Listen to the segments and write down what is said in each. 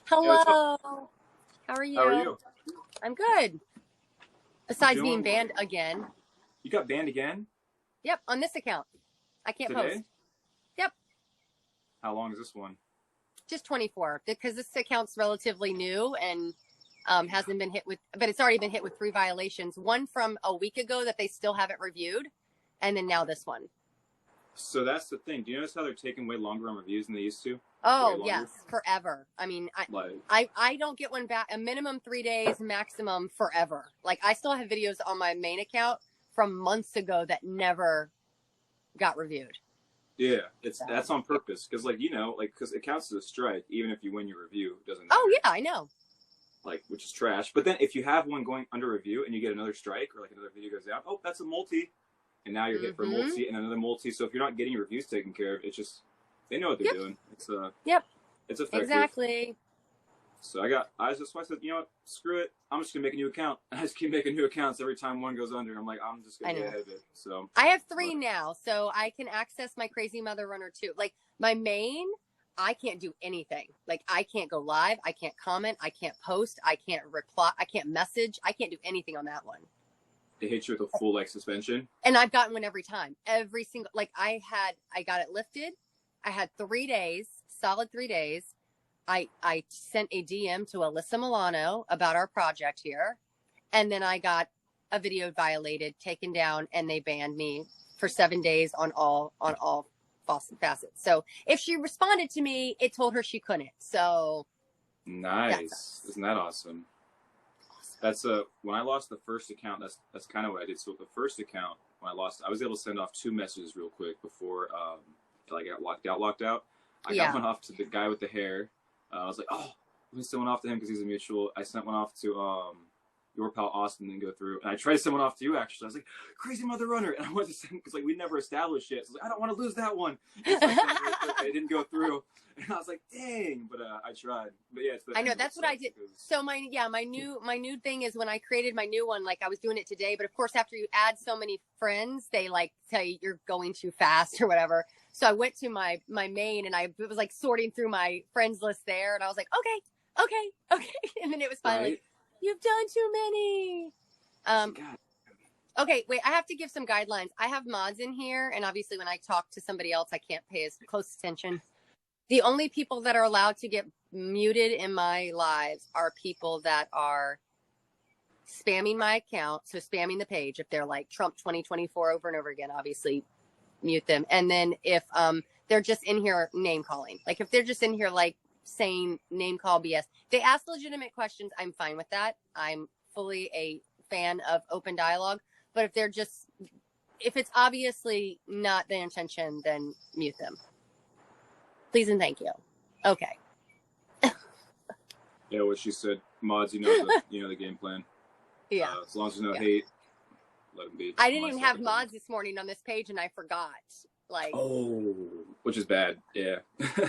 Hey, what's up? Hello. How are How are you? you? I'm good. I'm Besides being doing. banned again. You got banned again Yep, on this account. I can't post. today? Yep, How long is this one? just 24 because this account's relatively new and hasn't been hit with, but it's already been hit with 3 violations. One from a week ago that they still haven't reviewed, and then now this one. So that's the thing. Do you notice how they're taking way longer on reviews than they used to? Way Oh, longer. yes, forever. I mean, Like, I don't get one back, a minimum 3 days, maximum forever. Like, I still have videos on my main account from months ago that never got reviewed. yeah, that's on purpose because, because it counts as a strike, even if you win your review, it doesn't matter. Oh, yeah, I know. Like, which is trash. But then if you have one going under review and you get another strike or like another video goes down, oh, that's a multi, and now you're hit for a multi and another multi. So if you're not getting your reviews taken care of, it's just they know what they're doing. It's Yep. It's effective. Exactly. So I said, you know what, screw it. I'm just gonna make a new account. I just keep making new accounts every time one goes under. I'm like, I'm just gonna get ahead of it. So I have 3 now, so I can access my Crazy Mother Runner too. Like my main, I can't do anything. Like I can't go live, I can't comment, I can't post, I can't reply, I can't message, I can't do anything on that one. they hit you with a full suspension. And I've gotten one every time. Every single I got it lifted. I had 3 days, solid 3 days. I sent a DM to Alyssa Milano about our project here. And then I got a video violated, taken down, and they banned me for 7 days on all facets. So if she responded to me, it told her she couldn't. So nice. Isn't that awesome? That's when I lost the first account, that's kind of what I did. So the first account, when I lost, I was able to send off 2 messages real quick before I got locked out. I got one off to the guy with the hair. I was like, oh, let me send one off to him because he's a mutual. I sent one off to your pal Austin, didn't go through. And I tried to send one off to you, actually. I was like, Crazy Mother Runner. And I wanted to send, because we never established it. So I was like, I don't want to lose that one. And so it didn't go through. And I was like, dang. But I tried. But yeah, I know, that's what I did. So my new thing is when I created my new one, like I was doing it today. But of course, after you add so many friends, they tell you you're going too fast or whatever. So I went to my main and I was sorting through my friends list there. And I was like, okay. And then it was finally like, you've done too many. Okay, wait, I have to give some guidelines. I have mods in here. And obviously when I talk to somebody else, I can't pay as close attention. The only people that are allowed to get muted in my lives are people that are spamming my account. So spamming the page. If they're like Trump 2024 over and over again, obviously mute them. And then if they're just in here name calling, like if they're just in here saying name call BS, they ask legitimate questions, I'm fine with that. I'm fully a fan of open dialogue. But if it's obviously not their intention, then mute them. Please and thank you. Okay. Yeah, what she said, mods, you know the game plan. Yeah. As long as there's no hate, let them be. I didn't even have mods this morning on this page, and I forgot. Which is bad. Yeah. Yeah.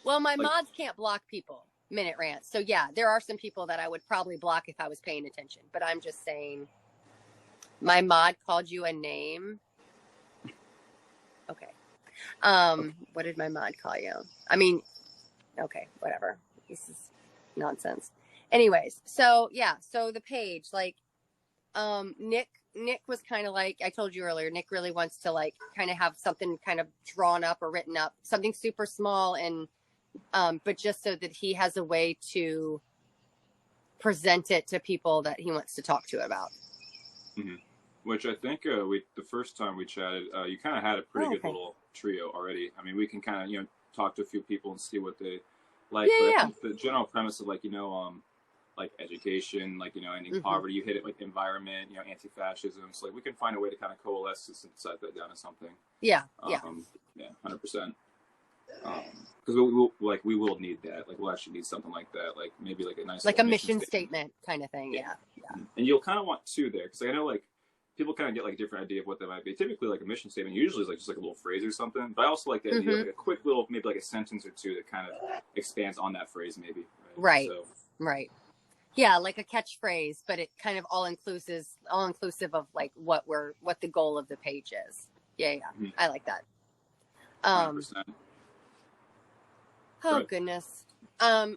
Well, my mods can't block people. Minute rants. So yeah, there are some people that I would probably block if I was paying attention. But I'm just saying, my mod called you a name. Okay. What did my mod call you? I mean, okay, whatever. This is nonsense. Anyways, so yeah, so the page, Nick was kind of like, I told you earlier, Nick really wants to kind of have something kind of drawn up or written up, something super small and, but just so that he has a way to present it to people that he wants to talk to about. Mm-hmm. Which I think the first time we chatted, you kind of had a pretty good little trio already. I mean, we can kind of, talk to a few people and see what they like. Yeah, but I think the general premise of education, ending poverty, you hit it environment, anti-fascism. So we can find a way to kind of coalesce to synthesize that down to something. Yeah. 100%. Because we will need that. We'll actually need something like that. Maybe a nice a mission statement kind of thing. Yeah. And you'll kind of want 2 there because I know people kind of get a different idea of what that might be. Typically, a mission statement usually is just a little phrase or something. But I also like the idea of a quick little, maybe a sentence or 2 that kind of expands on that phrase, maybe. Right. Right. Yeah, like a catchphrase, but it kind of all inclusive of what the goal of the page is. Yeah. I like that. 100%. Oh goodness.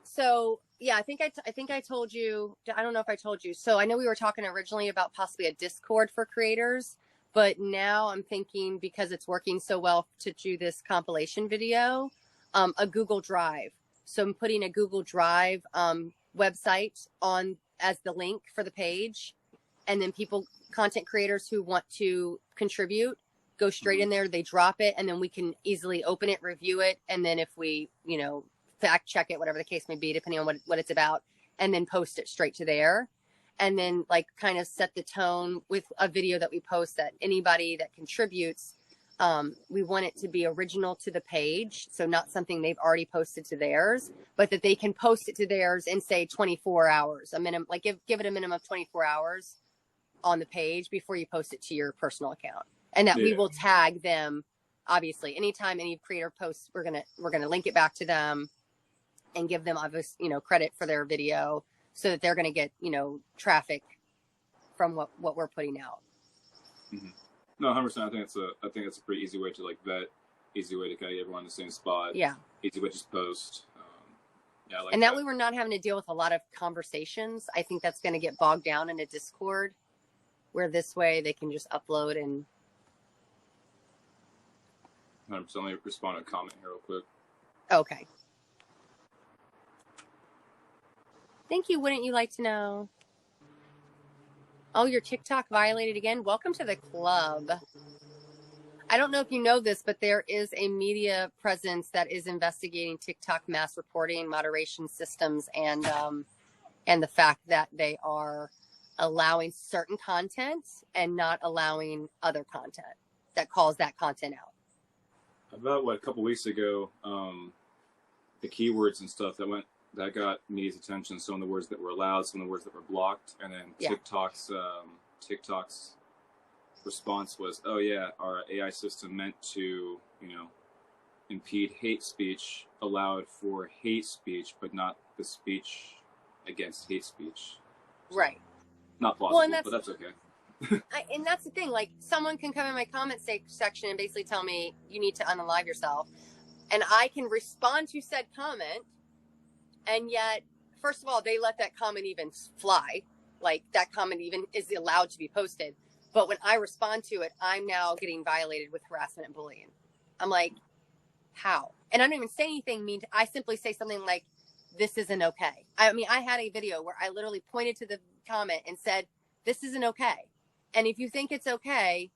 So yeah, I think I told you, I don't know if I told you. So I know we were talking originally about possibly a Discord for creators, but now I'm thinking, because it's working so well to do this compilation video, a Google Drive. So I'm putting a Google Drive website on as the link for the page, and then content creators who want to contribute, go straight in there, they drop it, and then we can easily open it, review it, and then if we, fact check it, whatever the case may be, depending on what it's about, and then post it straight to there. And then like kind of set the tone with a video that we post, that anybody that contributes, we want it to be original to the page. So not something they've already posted to theirs, but that they can post it to theirs in say 24 hours, a minimum, like give it a minimum of 24 hours on the page before you post it to your personal account. And that we will tag them. Obviously, anytime any creator posts, we're gonna link it back to them and give them obvious, credit for their video, so that they're gonna get, traffic from what we're putting out. Mm-hmm. No, 100%. I think it's a pretty easy way to like vet, easy way to kind of get everyone in the same spot. Yeah. Easy way to just post. Yeah, I like and that way we're not having to deal with a lot of conversations. I think that's going to get bogged down in a Discord, where this way they can just upload and. 100%. Let me respond to a comment here real quick. Okay. Thank you. Wouldn't you like to know? Oh, your TikTok violated again. Welcome to the club. I don't know if you know this, but there is a media presence that is investigating TikTok mass reporting, moderation systems, and the fact that they are allowing certain content and not allowing other content that calls that content out. About a couple weeks ago, the keywords and stuff that got media's attention. Some of the words that were allowed, some of the words that were blocked, and then TikTok's response was, "Oh yeah, our AI system meant to, impede hate speech, allowed for hate speech, but not the speech against hate speech." Right. Not plausible, but that's okay. And that's the thing. Like, someone can come in my comment section and basically tell me you need to unalive yourself, and I can respond to said comment. And yet, first of all, they let that comment even fly. Like, that comment even is allowed to be posted. But when I respond to it, I'm now getting violated with harassment and bullying. I'm like, how? And I don't even say anything mean. I simply say something like, this isn't okay. I mean, I had a video where I literally pointed to the comment and said, this isn't okay. And if you think it's okay,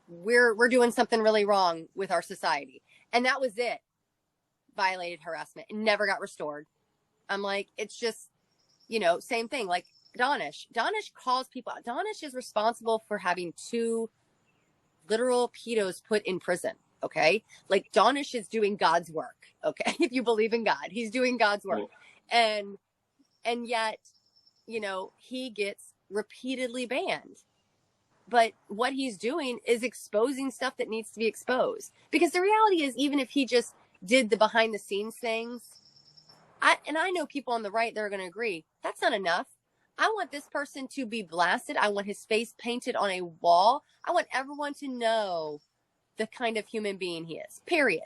we're doing something really wrong with our society. And that was it. Violated harassment. It never got restored. I'm like, it's just, same thing. Like Donish calls people out. Donish is responsible for having 2 literal pedos put in prison. Okay. Like, Donish is doing God's work. Okay. If you believe in God, he's doing God's work. And yet, he gets repeatedly banned. But what he's doing is exposing stuff that needs to be exposed. Because the reality is, even if he just did the behind the scenes things, I know people on the right, they're going to agree, that's not enough. I want this person to be blasted. I want his face painted on a wall. I want everyone to know the kind of human being he is. Period.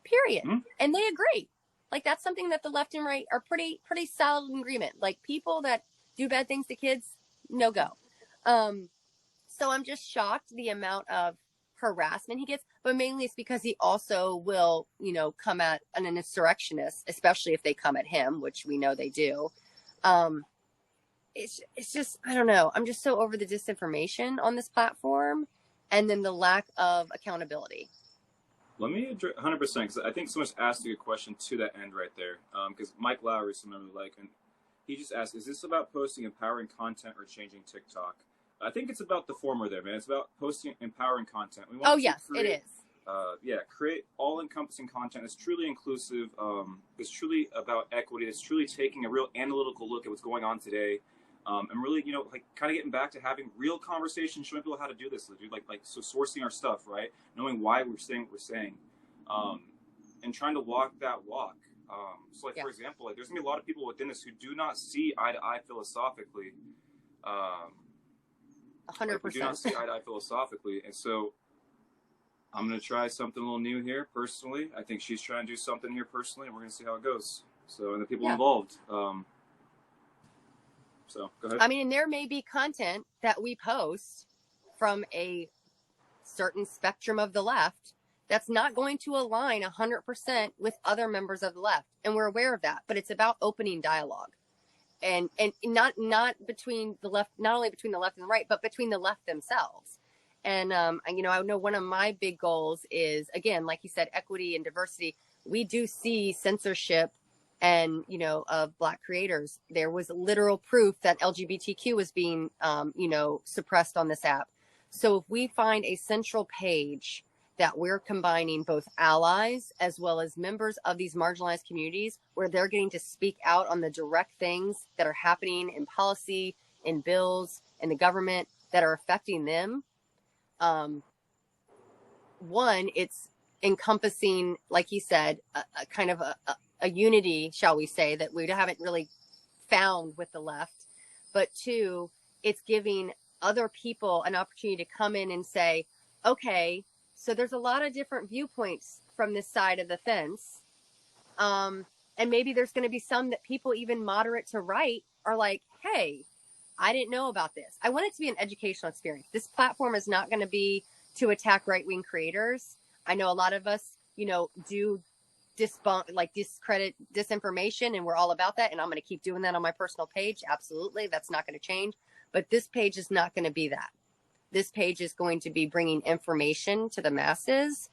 Mm-hmm. And they agree. Like, that's something that the left and right are pretty solid in agreement. Like, people that do bad things to kids, no go. So I'm just shocked the amount of harassment he gets, but mainly it's because he also will, come at an insurrectionist, especially if they come at him, which we know they do. It's just, I don't know. I'm just so over the disinformation on this platform, and then the lack of accountability. Let me address 100%, because I think someone's asked a good question to that end right there. Because Mike Lowry, someone really like, and he just asked, is this about posting empowering content or changing TikTok? I think it's about the former there, man. It's about posting empowering content. We want it is. Create all-encompassing content that's truly inclusive, that's truly about equity, that's truly taking a real analytical look at what's going on today, and really, kind of getting back to having real conversations, showing people how to do this, dude. So sourcing our stuff, right? Knowing why we're saying what we're saying, and trying to walk that walk. For example, there's gonna be a lot of people within this who do not see eye to eye philosophically. 100%. We do not see eye to eye philosophically, and so I'm going to try something a little new here personally. I think she's trying to do something here personally, and we're going to see how it goes. So, and the people involved. So go ahead. I mean, and there may be content that we post from a certain spectrum of the left that's not going to align 100% with other members of the left. And we're aware of that, but it's about opening dialogue. And not between the left, not only between the left and the right, but between the left themselves. And, you know, I know one of my big goals is, again, like you said, equity and diversity. We do see censorship and, you know, of Black creators. There was literal proof that LGBTQ was being, you know, suppressed on this app. So if we find a central page that we're combining both allies as well as members of these marginalized communities, where they're getting to speak out on the direct things that are happening in policy, in bills, in the government that are affecting them. One, it's encompassing, like you said, a kind of a unity, shall we say, that we haven't really found with the left. But two, it's giving other people an opportunity to come in and say, okay, so there's a lot of different viewpoints from this side of the fence. And maybe there's going to be some that people even moderate to right are like, hey, I didn't know about this. I want it to be an educational experience. This platform is not going to be to attack right-wing creators. I know a lot of us, you know, do discredit disinformation, and we're all about that. And I'm going to keep doing that on my personal page. Absolutely. That's not going to change. But this page is not going to be that. This page is going to be bringing information to the masses,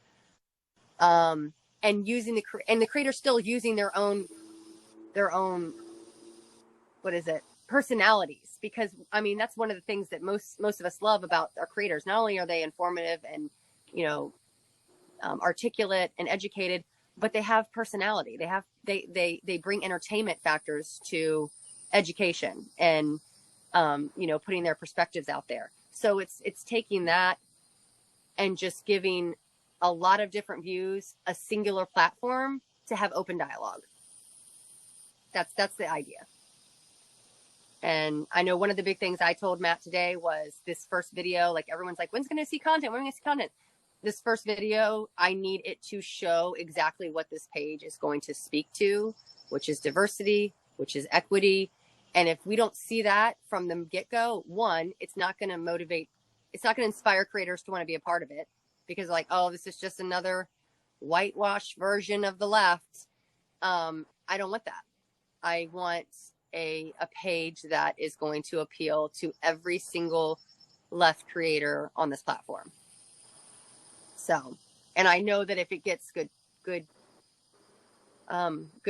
and using the creators still using their own, what is it? Personalities. Because I mean, that's one of the things that most of us love about our creators. Not only are they informative and, you know, articulate and educated, but they have personality. They bring entertainment factors to education and, you know, putting their perspectives out there. So it's taking that and just giving a lot of different views a singular platform to have open dialogue. That's the idea. And I know one of the big things I told Matt today was this first video, like everyone's like, when's going to see content? When are we going to see content? This first video, I need it to show exactly what this page is going to speak to, which is diversity, which is equity. And if we don't see that from the get-go, one, it's not going to motivate, it's not going to inspire creators to want to be a part of it, because like, oh, this is just another whitewash version of the left. I don't want that. I want a page that is going to appeal to every single left creator on this platform. So, and I know that if it gets good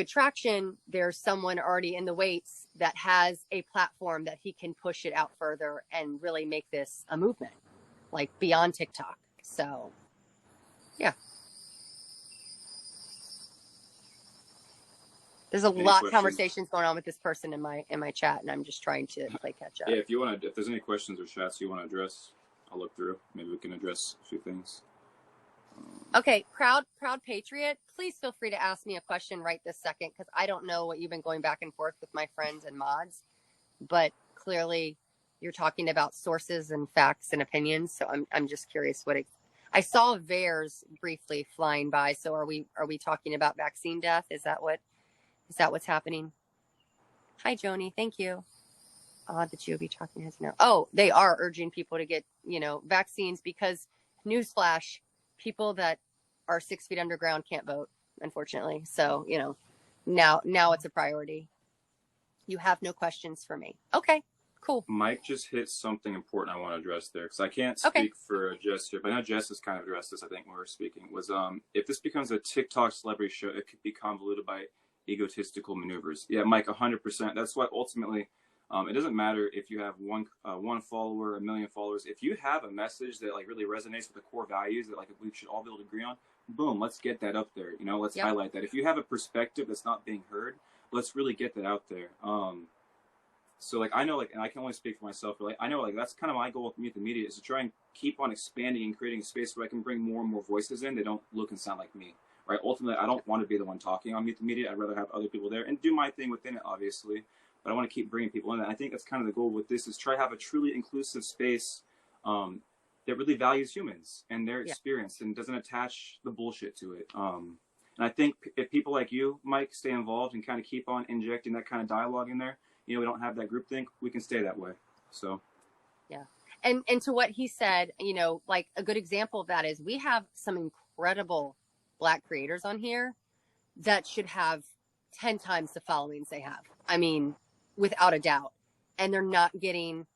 traction, there's someone already in the weights that has a platform that he can push it out further and really make this a movement, like beyond TikTok. So, yeah. There's a lot of conversations going on with this person in my chat, and I'm just trying to play catch up. Yeah, if there's any questions or chats you want to address, I'll look through. Maybe we can address a few things. Okay, proud patriot, please feel free to ask me a question right this second, because I don't know what you've been going back and forth with my friends and mods, but clearly you're talking about sources and facts and opinions. So I'm just curious I saw VAERS briefly flying by. So are we talking about vaccine death? Is that what's happening? Hi, Joni. Thank you. Odd that you would be talking to us now. Oh, they are urging people to get, you know, vaccines because, newsflash, people that are 6 feet underground can't vote, unfortunately. So, you know, now it's a priority. You have no questions for me. Okay, cool. Mike just hit something important I want to address there, because I can't speak for Jess here, but I know Jess has kind of addressed this, I think, when we were speaking, was if this becomes a TikTok celebrity show, it could be convoluted by egotistical maneuvers. Yeah, Mike, 100%. That's why ultimately it doesn't matter if you have one follower, 1 million followers. If you have a message that like really resonates with the core values that like we should all be able to agree on, boom, let's get that up there. You know, let's highlight that. If you have a perspective that's not being heard, let's really get that out there. So like I know, like, and I can only speak for myself, but like I know, like, that's kind of my goal with Mute the Media, is to try and keep on expanding and creating a space where I can bring more and more voices in that don't look and sound like me. Right. Ultimately, I don't want to be the one talking on Mute the Media. I'd rather have other people there and do my thing within it, obviously. But I want to keep bringing people in. And I think that's kind of the goal with this, is try to have a truly inclusive space that really values humans and their Yeah. experience and doesn't attach the bullshit to it. And I think if people like you, Mike, stay involved and kind of keep on injecting that kind of dialogue in there, you know, we don't have that groupthink, we can stay that way. So, yeah. And to what he said, you know, like a good example of that is we have some incredible Black creators on here that should have 10 times the followings they have. I mean, without a doubt. And they're not getting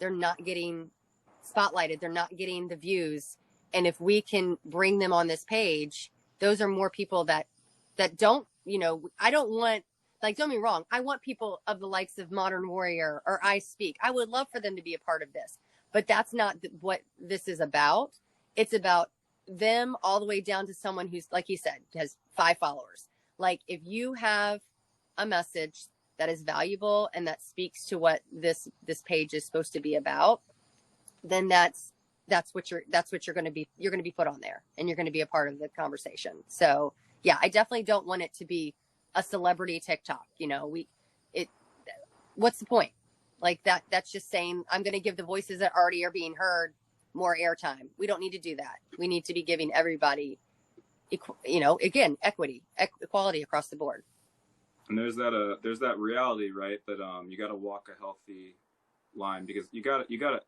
spotlighted. They're not getting the views. And if we can bring them on this page, those are more people that don't, you know, I don't want, like, don't get me wrong. I want people of the likes of Modern Warrior or I Speak. I would love for them to be a part of this, but that's not what this is about. It's about them all the way down to someone who's, like he said, has 5 followers. Like, if you have a message that is valuable and that speaks to what this page is supposed to be about, then that's what you're going to be. You're going to be put on there, and you're going to be a part of the conversation. So yeah, I definitely don't want it to be a celebrity TikTok. You know, what's the point? Like that's just saying I'm going to give the voices that already are being heard more airtime. We don't need to do that. We need to be giving everybody, you know, again, equality across the board. And there's that reality, right? That you got to walk a healthy line, because you got to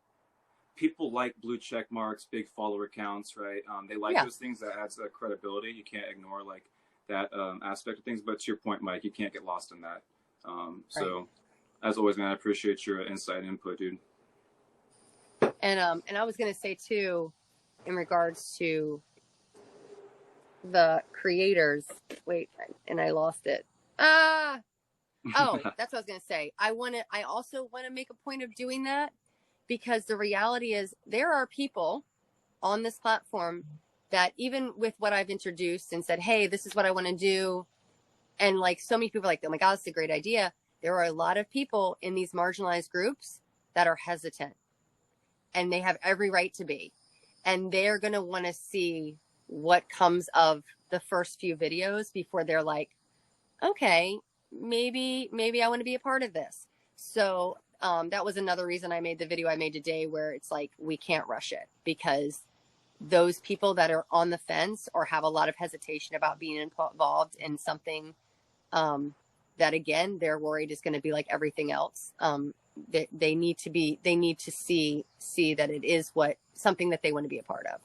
people like blue check marks, big follower counts, right? They like those things. That adds that credibility. You can't ignore like that aspect of things. But to your point, Mike, you can't get lost in that. So as always, man, I appreciate your insight and input, dude. And I was going to say too, in regards to the creators, wait, and I lost it. Oh, that's what I was going to say. I also want to make a point of doing that, because the reality is there are people on this platform that, even with what I've introduced and said, hey, this is what I want to do, and like so many people are like, oh my God, it's a great idea. There are a lot of people in these marginalized groups that are hesitant, and they have every right to be. And they're going to want to see what comes of the first few videos before they're like, okay, maybe I want to be a part of this. So that was another reason I made the video I made today, where it's like, we can't rush it, because those people that are on the fence or have a lot of hesitation about being involved in something that, again, they're worried is going to be like everything else. They need to see that it is something that they want to be a part of.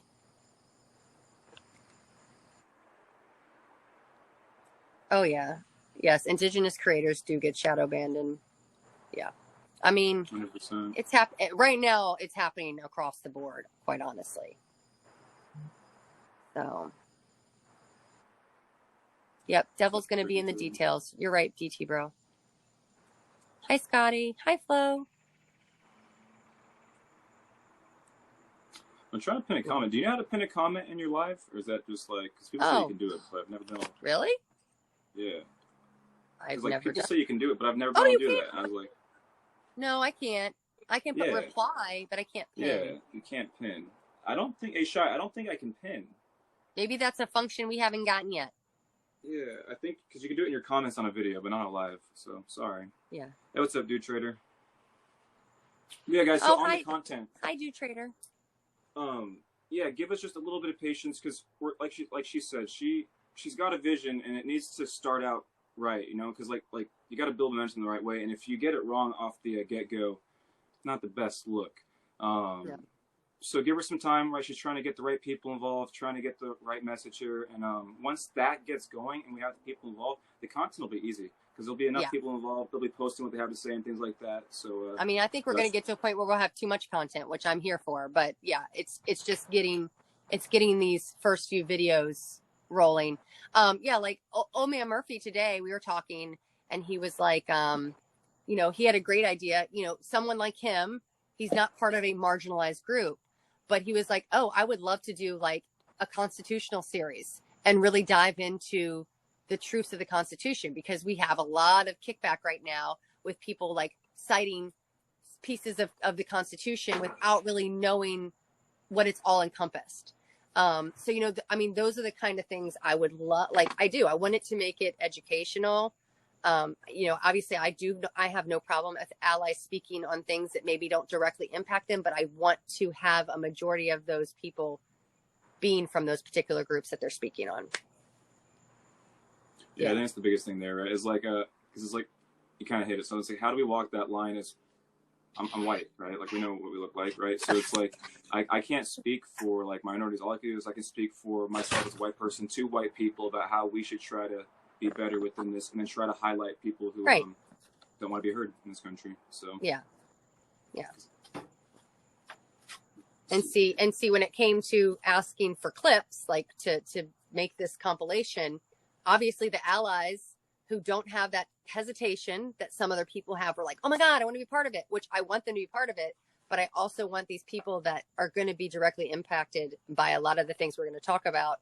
Oh yeah. Yes. Indigenous creators do get shadow banned, and yeah. I mean, 100%. it's right now. It's happening across the board, quite honestly. So, yep. Devil's going to be in the details. You're right, DT bro. Hi, Scotty. Hi, Flo. I'm trying to pin a comment. Do you know how to pin a comment in your live, or is that just like, because people say you can do it, but I've never done it. Really? Yeah. I've like, never people done. say you can do it, but I've never been able to do that. I was like, no, I can't. I can put reply, but I can't pin. Yeah, you can't pin. I don't think I can pin. Maybe that's a function we haven't gotten yet. Yeah, I think because you can do it in your comments on a video, but not on a live. So sorry. Yeah. Hey, what's up, Dude Trader? Yeah, guys. So on the content. Hi, Dude Trader. Yeah, give us just a little bit of patience, because we're like she said, she's got a vision, and it needs to start out right, you know, because like you got to build momentum the right way, and if you get it wrong off the get-go, not the best look. So give her some time, right? She's trying to get the right people involved, trying to get the right message here, and once that gets going and we have the people involved, the content will be easy, because there'll be enough people involved. They'll be posting what they have to say and things like that. So I mean, I think we're going to get to a point where we'll have too much content, which I'm here for. But yeah, it's just getting these first few videos rolling. Yeah, like Old Man Murphy today, we were talking, and he was like, you know, he had a great idea. You know, someone like him, he's not part of a marginalized group, but he was like, oh, I would love to do like a constitutional series and really dive into the truths of the Constitution, because we have a lot of kickback right now with people like citing pieces of the Constitution without really knowing what it's all encompassed. So, you know, I mean, those are the kind of things I would love. Like I want it to make it educational. You know, obviously I have no problem with allies speaking on things that maybe don't directly impact them, but I want to have a majority of those people being from those particular groups that they're speaking on. Yeah, I think that's the biggest thing there, right? Is like, because it's like, you kind of hit it. So it's like, how do we walk that line as, I'm white, right? Like, we know what we look like, right? So it's like, I can't speak for like minorities. All I can do is I can speak for myself as a white person to white people about how we should try to be better within this, and then try to highlight people who don't want to be heard in this country. So yeah. And see when it came to asking for clips, like to make this compilation, obviously the allies who don't have that hesitation that some other people have were like, oh my God, I want to be part of it, which I want them to be part of it. But I also want these people that are going to be directly impacted by a lot of the things we're going to talk about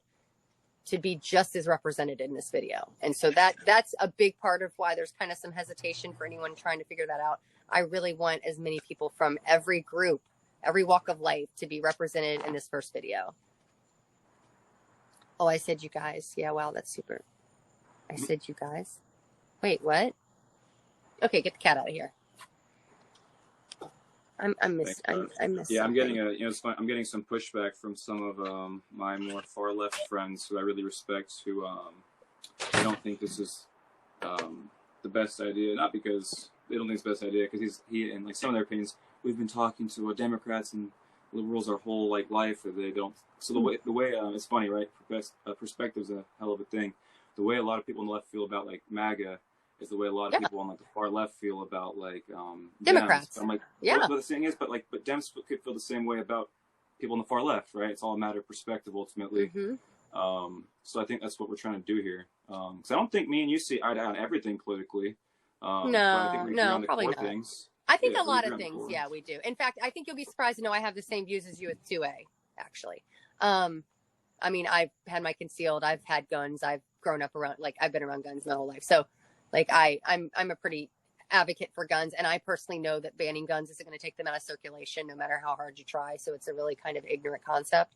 to be just as represented in this video. And so that's a big part of why there's kind of some hesitation for anyone trying to figure that out. I really want as many people from every group, every walk of life to be represented in this first video. Oh, I said you guys. Yeah, wow, that's super. I said you guys. Wait, what? Okay, get the cat out of here. I miss. Yeah, I'm getting it's fun. I'm getting some pushback from some of my more far left friends who I really respect, who they don't think this is the best idea. Not because they don't think it's the best idea, because he and like some of their opinions. We've been talking to Democrats and liberals our whole like life, or they don't. So the way it's funny, right? Perspective's a hell of a thing. The way a lot of people on the left feel about like MAGA is the way a lot of people on like the far left feel about like Democrats. Dems. I'm like, what the thing is, but Dems could feel the same way about people on the far left, right? It's all a matter of perspective ultimately. Mm-hmm. So I think that's what we're trying to do here. Because I don't think me and you see eye to eye on everything politically. No, probably not. Things. I think a lot of things, we do. In fact, I think you'll be surprised to know I have the same views as you with 2A, actually. I mean, I've had my concealed, I've had guns, I've grown up around, like, I've been around guns my whole life. So, like, I'm a pretty advocate for guns, and I personally know that banning guns isn't going to take them out of circulation no matter how hard you try. So it's a really kind of ignorant concept.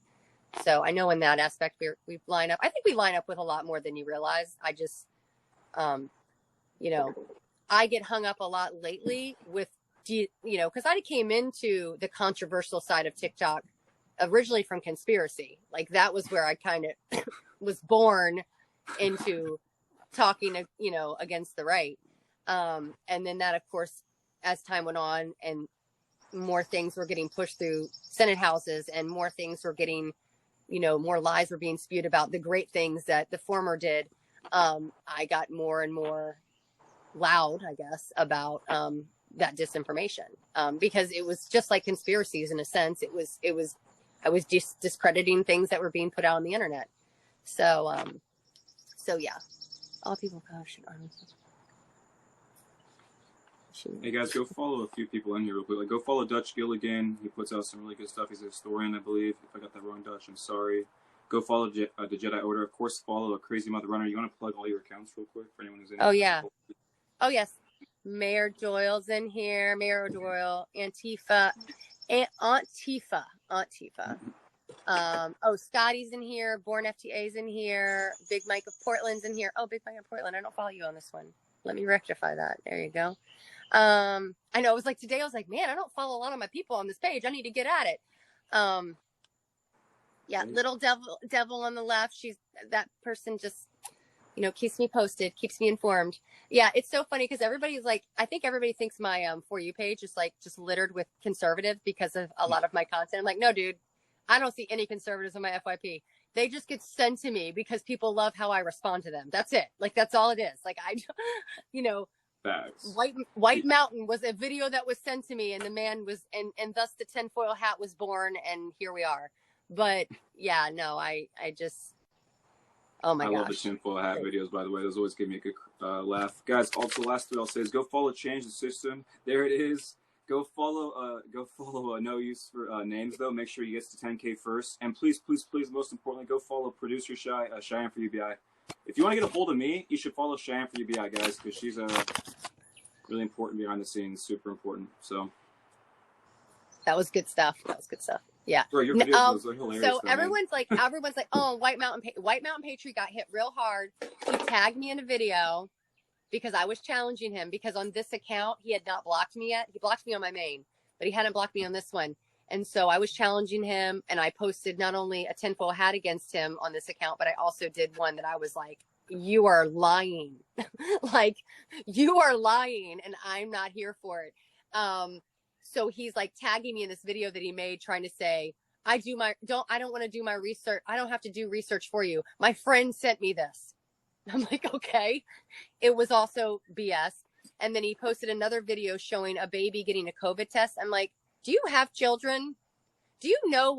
So I know in that aspect we line up. I think we line up with a lot more than you realize. I just, you know, I get hung up a lot lately with, because I came into the controversial side of TikTok originally from conspiracy. Like, that was where I kind of was born into talking, against the right. And then that, of course, as time went on and more things were getting pushed through Senate houses and more things were getting, more lies were being spewed about the great things that the former did. I got more and more loud, I guess, about that disinformation, because it was just like conspiracies in a sense. I was just discrediting things that were being put out on the internet. So yeah, all people should arms. Hey guys, go follow a few people in here real quick. Like, go follow Dutch Gilligan. He puts out some really good stuff. He's a historian, I believe. If I got that wrong, Dutch, I'm sorry. Go follow the Jedi Order. Of course, follow a Crazy Mother Runner. You want to plug all your accounts real quick for anyone who's in? Oh yeah. Oh yes. Mayor Doyle's in here. Mayor Doyle, Antifa, Aunt Tifa. Scotty's in here. Born FTA's in here. Big Mike of Portland's in here. Oh, Big Mike of Portland. I don't follow you on this one. Let me rectify that. There you go. I know. It was like today. I was like, man, I don't follow a lot of my people on this page. I need to get at it. Yeah, little devil on the left. That person just, keeps me posted, keeps me informed. Yeah, it's so funny because everybody's like, I think everybody thinks my For You page is like just littered with conservatives because of a lot of my content. I'm like, no, dude, I don't see any conservatives on my FYP. They just get sent to me because people love how I respond to them. That's it. Like, that's all it is. Like, Facts. White Mountain was a video that was sent to me, and the man was, and thus the tinfoil hat was born, and here we are. But yeah, no, I just, oh my gosh. I love the tinfoil hat videos, by the way. Those always give me a good laugh. Guys, also last thing I'll say is go follow Change the System. There it is. Go follow No Use for Names, though. Make sure he gets to 10K first. And please, most importantly, go follow producer Cheyenne for UBI. If you want to get a hold of me, you should follow Cheyenne for UBI, guys, because she's really important behind the scenes, super important. So that was good stuff. Yeah. Bro, your videos are hilarious. So everyone's like, oh, White Mountain Patriot got hit real hard. He tagged me in a video, because I was challenging him, because on this account, he had not blocked me yet. He blocked me on my main, but he hadn't blocked me on this one. And so I was challenging him, and I posted not only a tinfoil hat against him on this account, but I also did one that I was like, you are lying. Like, you are lying, and I'm not here for it. So he's like tagging me in this video that he made, trying to say, I don't want to do my research. I don't have to do research for you. My friend sent me this. I'm like, okay. It was also BS. And then he posted another video showing a baby getting a COVID test. I'm like, do you have children? Do you know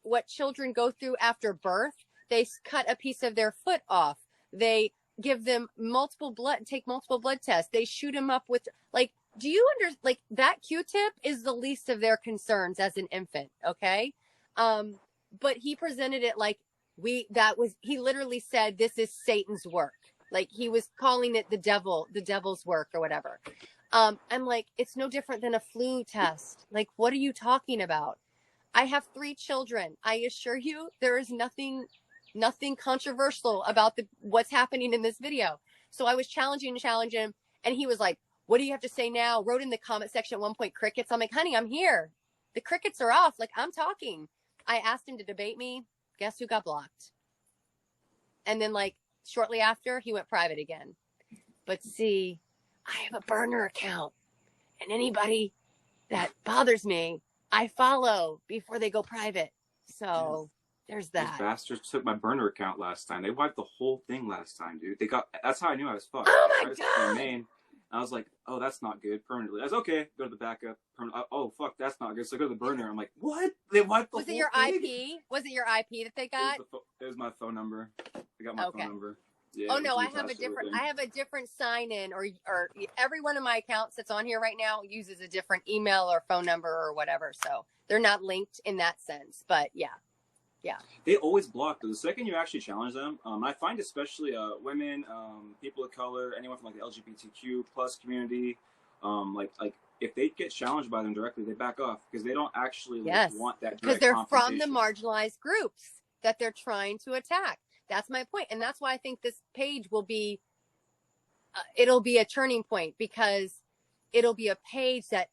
what children go through after birth? They cut a piece of their foot off. They give them take multiple blood tests. They shoot them up with, like, do you like that Q-tip is the least of their concerns as an infant. Okay. But he presented it like he literally said, this is Satan's work. Like, he was calling it the devil's work or whatever. I'm like, it's no different than a flu test. Like, what are you talking about? I have 3 children. I assure you, there is nothing controversial about what's happening in this video. So I was challenging him, and he was like, what do you have to say now? Wrote in the comment section at one point, crickets. I'm like, honey, I'm here. The crickets are off. Like, I'm talking. I asked him to debate me. Guess who got blocked? And then, like, shortly after, he went private again. But see, I have a burner account, and anybody that bothers me, I follow before they go private. So there's that. Those bastards took my burner account last time. They wiped the whole thing last time, dude. That's how I knew I was fucked. Oh my God. I was like, oh, that's not good permanently. I was okay. Go to the backup. Oh, fuck, that's not good. So I go to the burner. I'm like, what? They wiped the whole thing? Was it your IP that they got? It was my phone number. They got my phone number. Yeah, oh no, I have a different sign in, or every one of my accounts that's on here right now uses a different email or phone number or whatever. So they're not linked in that sense. But yeah. They always block. The second you actually challenge them, I find especially women, people of color, anyone from like the LGBTQ plus community, like if they get challenged by them directly, they back off because they don't actually want that direct because they're from the marginalized groups that they're trying to attack. That's my point. And that's why I think this page will be, it'll be a turning point, because it'll be a page that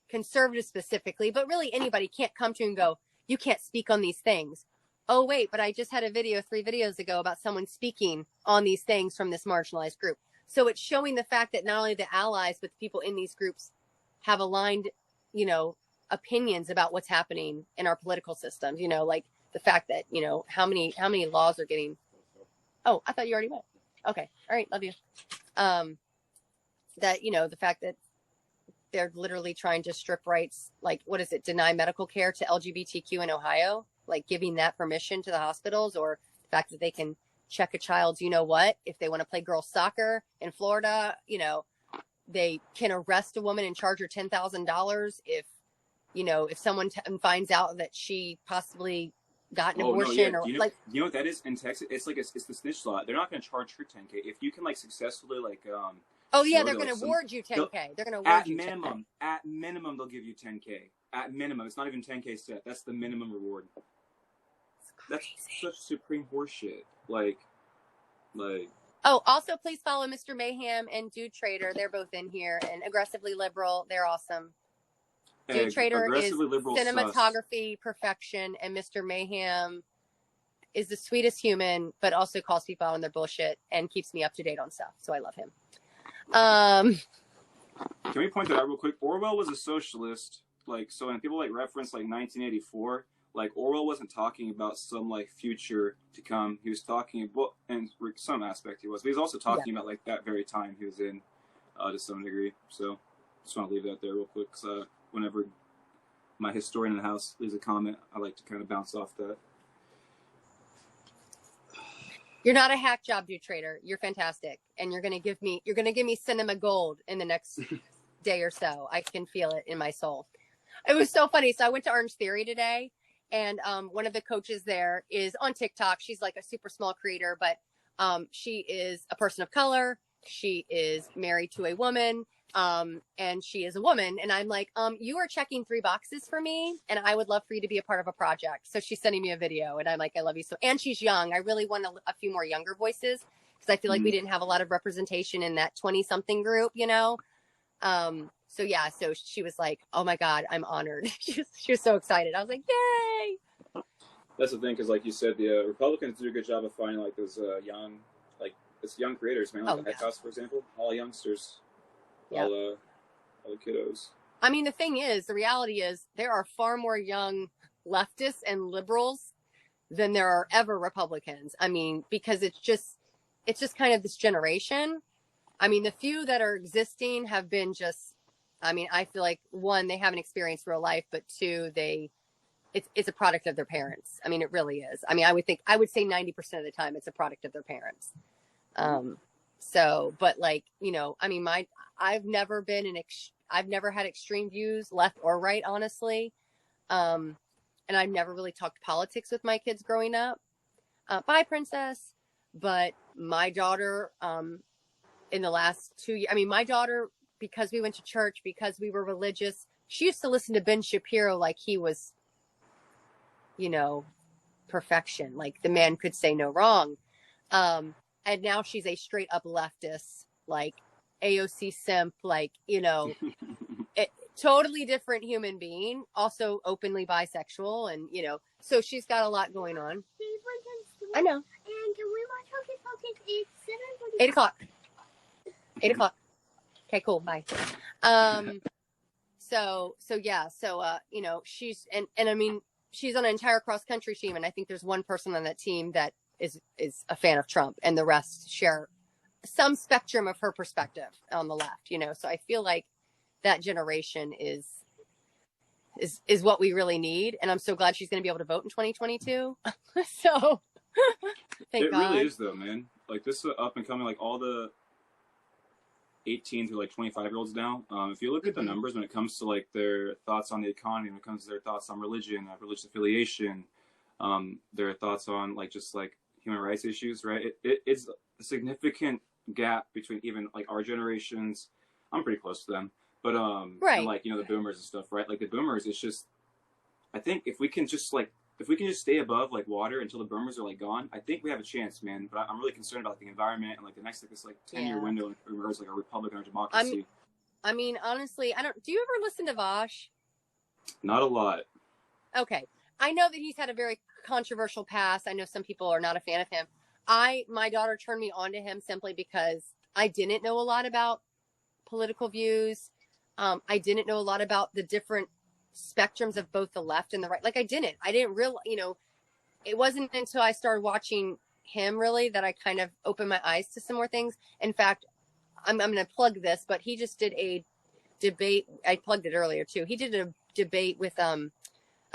conservatives specifically, but really anybody can't come to and go, you can't speak on these things. Oh, wait, but I just had a video 3 videos ago about someone speaking on these things from this marginalized group. So it's showing the fact that not only the allies, but the people in these groups have aligned, opinions about what's happening in our political systems, like the fact that, how many laws are getting. Oh, I thought you already went. Okay. All right. Love you. That, the fact that they're literally trying to strip rights, like, what is it? Deny medical care to LGBTQ in Ohio, like giving that permission to the hospitals, or the fact that they can check a child's, if they want to play girls soccer in Florida, they can arrest a woman and charge her $10,000 if someone finds out that she possibly got an abortion. No, yeah. You know what that is in Texas? It's like it's the snitch law. They're not going to charge her $10K if you can successfully Oh yeah, they're going to award you $10K. They're going to award you $10K. At minimum, they'll give you $10K. At minimum, it's not even $10K set. That's the minimum reward. That's such supreme horseshit. Oh, also please follow Mr. Mayhem and Dude Trader. They're both in here, and Aggressively Liberal. They're awesome. Dude Trader is cinematography perfection, and Mr. Mayhem is the sweetest human, but also calls people out on their bullshit and keeps me up to date on stuff. So I love him. Can we point that out real quick? Orwell was a socialist. So when people reference 1984, Orwell wasn't talking about some future to come. He was talking about, and some aspect he was, but he was also talking about that very time he was in, to some degree. So just want to leave that there real quick. Cause, whenever my historian in the house leaves a comment, I like to kind of bounce off that. You're not a hack job, Dude Trader. You're fantastic, and you're gonna give me cinema gold in the next day or so. I can feel it in my soul. It was so funny. So I went to Orange Theory today, and one of the coaches there is on TikTok. She's a super small creator, but she is a person of color. She is married to a woman, and she is a woman. And I'm like, you are checking 3 boxes for me, and I would love for you to be a part of a project. So she's sending me a video, and I'm like, I love you so. And she's young. I really want a few more younger voices, because I feel like we didn't have a lot of representation in that 20-something group, you know? So yeah, so she was like, oh my God, I'm honored. She was so excited. I was like, yay. That's the thing, because like you said, the Republicans do a good job of finding like those young, like it's young creators, man. Like the Heck House, for example, all youngsters, all the kiddos. I mean, the thing is, the reality is there are far more young leftists and liberals than there are ever Republicans. I mean, because it's just kind of this generation. I mean, the few that are existing have been just, I mean, I feel like one, they haven't experienced real life, but two, it's a product of their parents. I mean, it really is. I mean, I would say 90% of the time it's a product of their parents. So, but like, you know, I mean, I've never had extreme views, left or right, honestly. And I've never really talked politics with my kids growing up. Bye, princess. But my daughter, in the last 2 years, I mean, my daughter, because we went to church, because we were religious, she used to listen to Ben Shapiro like he was, you know, perfection. Like the man could say no wrong. And now she's a straight up leftist, like AOC simp, like, you know, totally different human being, also openly bisexual. And, you know, so she's got a lot going on. I know. And can we watch Hocus Pocus 8 o'clock? 8 o'clock. Okay, cool. Bye. So yeah. So, you know, she's, and I mean, she's on an entire cross country team. And I think there's one person on that team that is a fan of Trump, and the rest share some spectrum of her perspective on the left, you know? So I feel like that generation is what we really need. And I'm so glad she's going to be able to vote in 2022. So thank God. It really is though, man. Like this up and coming, like all the 18 to like 25-year-olds now. If you look at the numbers when it comes to like their thoughts on the economy, when it comes to their thoughts on religion, religious affiliation, their thoughts on like just like human rights issues, right? It's a significant gap between even like our generations. I'm pretty close to them, but right. And, like, you know, the boomers and stuff, right? Like the boomers, it's just, I think if we can just stay above like water until the boomers are like gone, I think we have a chance, man. But I'm really concerned about the environment and like the next like this like 10-year window in regards like a republic or a democracy. I mean, honestly, do you ever listen to Vosh? Not a lot. Okay. I know that he's had a very controversial past. I know some people are not a fan of him. My daughter turned me on to him simply because I didn't know a lot about political views. I didn't know a lot about the different spectrums of both the left and the right. Like I didn't realize, you know, it wasn't until I started watching him really that I kind of opened my eyes to some more things. In fact, I'm going to plug this, but he just did a debate. I plugged it earlier too. He did a debate with,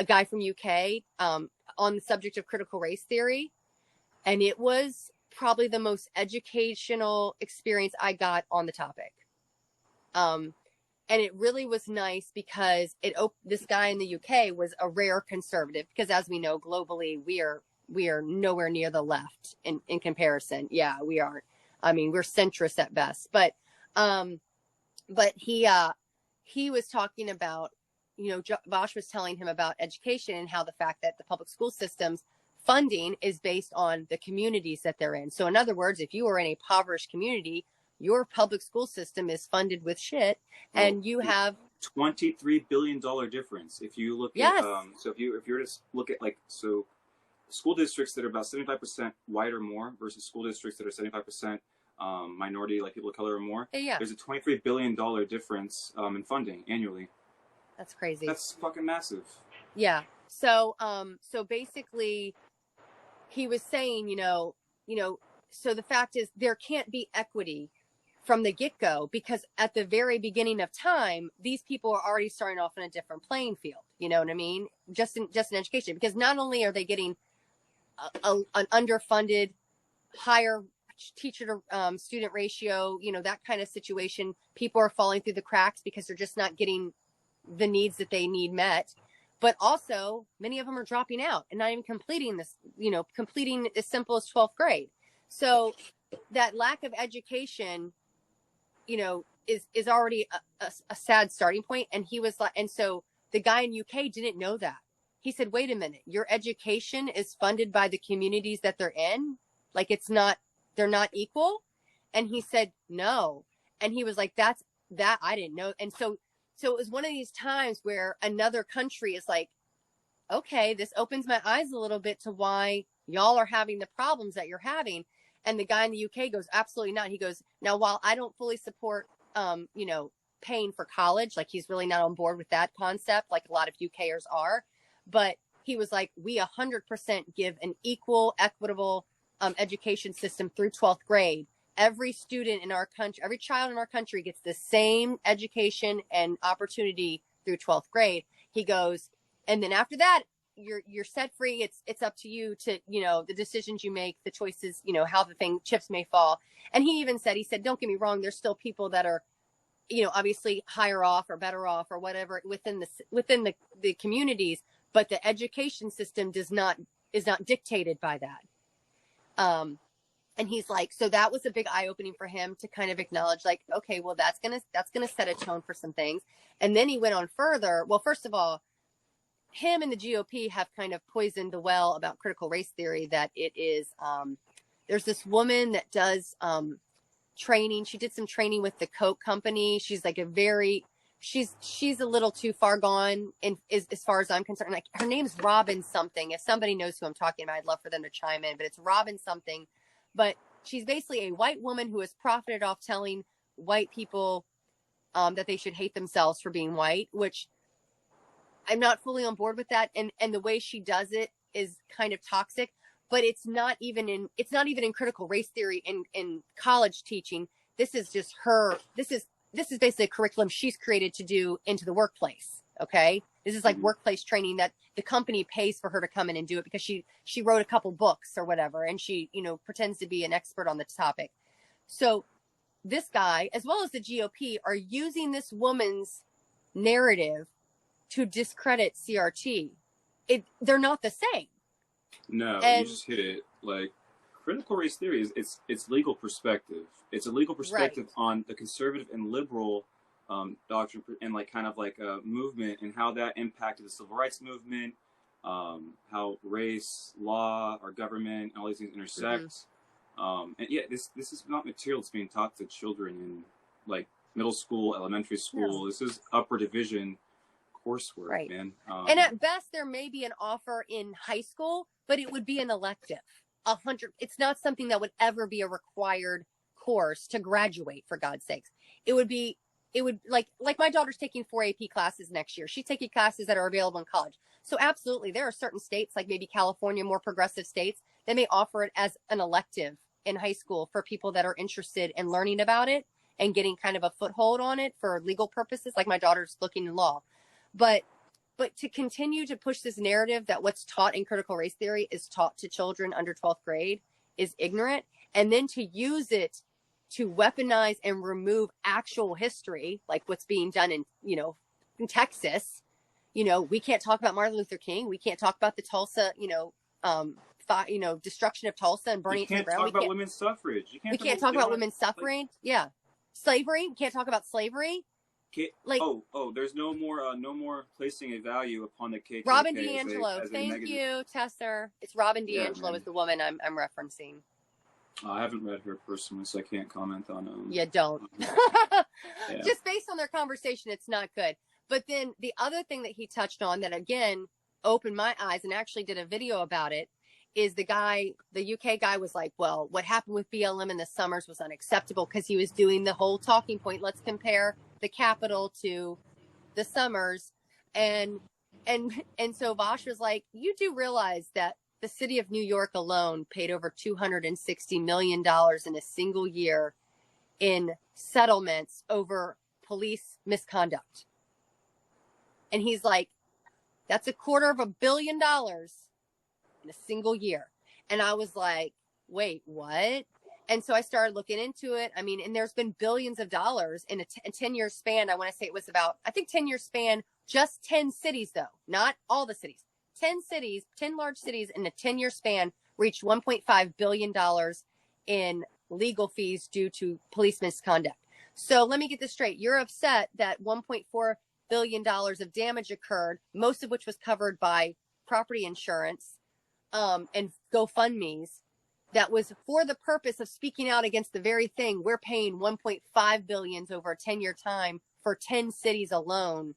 a guy from UK, on the subject of critical race theory. And it was probably the most educational experience I got on the topic. And it really was nice because this guy in the UK was a rare conservative, because as we know, globally, we are nowhere near the left in comparison. Yeah, we aren't. I mean, we're centrist at best, but he was talking about, you know, Bosch was telling him about education and how the fact that the public school system's funding is based on the communities that they're in. So in other words, if you are in a impoverished community, your public school system is funded with shit, and you have $23 billion difference. If you look at, so if you were to look at like, so school districts that are about 75% white or more versus school districts that are 75% minority, like people of color or more, there's a $23 billion difference in funding annually. That's crazy. That's fucking massive. Yeah. So, so basically he was saying, you know, so the fact is there can't be equity from the get-go, because at the very beginning of time, these people are already starting off in a different playing field. You know what I mean? Just in education, because not only are they getting an underfunded, higher teacher to student ratio, you know, that kind of situation, people are falling through the cracks because they're just not getting the needs that they need met. But also many of them are dropping out and not even completing this, you know, completing as simple as 12th grade. So that lack of education, you know, is already a sad starting point. And he was like, and so the guy in UK didn't know that. He said, wait a minute, your education is funded by the communities that they're in. Like, it's not they're not equal? And he said, no. And he was like, that I didn't know. And so it was one of these times where another country is like, okay, this opens my eyes a little bit to why y'all are having the problems that you're having. And the guy in the UK goes, absolutely not. He goes, now, while I don't fully support, paying for college, like he's really not on board with that concept, like a lot of UKers are. But he was like, we 100% give an equal, equitable education system through 12th grade. Every student in our country, every child in our country gets the same education and opportunity through 12th grade. He goes, and then after that, you're set free. It's up to you to, the decisions you make, the choices, how the chips may fall. And he even said, don't get me wrong, there's still people that are, obviously higher off or better off or whatever within the communities, but the education system is not dictated by that. And he's like, so that was a big eye opening for him to kind of acknowledge, like, okay, well, that's gonna set a tone for some things. And then he went on further. Well, first of all, him and the GOP have kind of poisoned the well about critical race theory, that it is, there's this woman that does training. She did some training with the Coke company. She's like she's a little too far gone as far as I'm concerned. Like, her name's Robin something. If somebody knows who I'm talking about, I'd love for them to chime in, but it's Robin something. But she's basically a white woman who has profited off telling white people that they should hate themselves for being white, which I'm not fully on board with that. And the way she does it is kind of toxic, but it's not even in critical race theory in college teaching. This is just this is basically a curriculum she's created to do into the workplace. Okay. This is like workplace training that the company pays for her to come in and do it because she wrote a couple books or whatever. And she, pretends to be an expert on the topic. So this guy, as well as the GOP, are using this woman's narrative to discredit CRT. They're not the same. No, you just hit it. Like, critical race theory is it's legal perspective. It's a legal perspective on the conservative and liberal doctrine and like kind of like a movement and how that impacted the civil rights movement, how race, law, our government, all these things intersect. And yeah, this is not material that's being taught to children in like middle school, elementary school. No. This is upper division coursework, man. And at best, there may be an offer in high school, but it would be an elective. It's not something that would ever be a required course to graduate, for God's sakes. It would like my daughter's taking 4 AP classes next year. She's taking classes that are available in college. So absolutely, there are certain states, like maybe California, more progressive states, that may offer it as an elective in high school for people that are interested in learning about it and getting kind of a foothold on it for legal purposes. Like my daughter's looking in law. But to continue to push this narrative that what's taught in critical race theory is taught to children under 12th grade is ignorant. And then to use it to weaponize and remove actual history, like what's being done in Texas. We can't talk about Martin Luther King. We can't talk about the Tulsa, destruction of Tulsa and burning. You can't talk about women's suffrage. We can't talk about women's suffrage. Yeah. Slavery. We can't talk about slavery. There's no more placing a value upon the KKK. Robin DiAngelo. Thank you, Tesser. It's Robin DiAngelo is the woman I'm referencing. I haven't read her personally, so I can't comment on Yeah, don't. Just based on their conversation, it's not good. But then the other thing that he touched on that, again, opened my eyes and actually did a video about it is the UK guy was like, well, what happened with BLM in the summers was unacceptable because he was doing the whole talking point. Let's compare the Capitol to the summers. And so Vosh was like, you do realize that the city of New York alone paid over $260 million in a single year in settlements over police misconduct. And he's like, that's $250 million in a single year. And I was like, wait, what? And so I started looking into it. I mean, and there's been billions of dollars in a 10-year span. I want to say it was about, 10-year span, just 10 cities though, not all the cities. 10 cities, 10 large cities in a 10-year span reached $1.5 billion in legal fees due to police misconduct. So let me get this straight. You're upset that $1.4 billion of damage occurred, most of which was covered by property insurance and GoFundMes. that was for the purpose of speaking out against the very thing we're paying 1.5 billion over a 10-year time for 10 cities alone.